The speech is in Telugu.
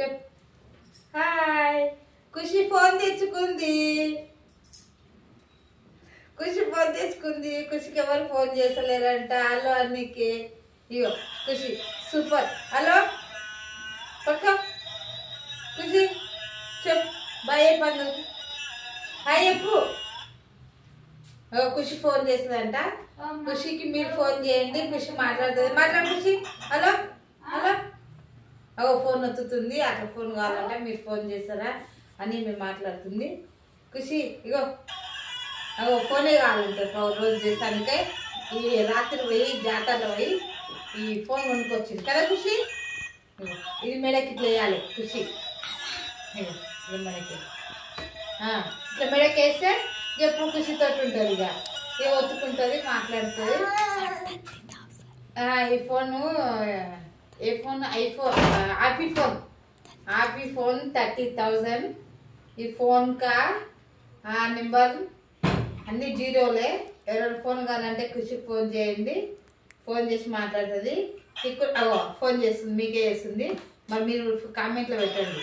చెప్ హాయ్. ఖుషి ఫోన్ తెచ్చుకుంది. ఖుషికి ఎవరు ఫోన్ చేస్తలేరంట. హలో అన్నికి. ఇగో ఖుషి సూపర్. హలో పక్క ఖుషి చెప్ బాయ్ చెప్పు. హాయ్ చెప్పు. ఖుషి ఫోన్ చేస్తుందంట. ఖుషికి మీరు ఫోన్ చేయండి. ఖుషి మాట్లాడుతుంది. మాట్లాడు ఖుషి. Hello hello. ఫోన్ వత్తుతుంది. అట్లా ఫోన్ కావాలంటే మీరు ఫోన్ చేస్తారా అని మేము మాట్లాడుతుంది. ఖుషి ఇగో ఫోనే కావాలంటే రోజు చేస్తానికే ఈ రాత్రి పోయి జాతరలో పోయి ఈ ఫోన్ కొనుక్కొచ్చింది కదా ఖుషి. ఇది మెడకి ఇట్లా వేయాలి ఖుషి. ఇది మెడకి ఇట్లా మెడకి వేస్తే ఎప్పుడు ఖుషితో ఉంటుంది. ఇక ఏ ఒత్తుకుంటుంది, మాట్లాడుతుంది. ఈ ఫోను ఏ ఫోన్ ఐఫోన్ ఆపీ ఫోన్ 30,000. ఈ ఫోన్ కా నెంబర్ అన్ని జీరోలే. ఎవరైనా ఫోన్ కావాలంటే ఖుషికి ఫోన్ చేయండి. ఫోన్ చేసి మాట్లాడుతుంది. ఫోన్ చేస్తుంది, మీకే చేస్తుంది. మరి మీరు కామెంట్లో పెట్టండి.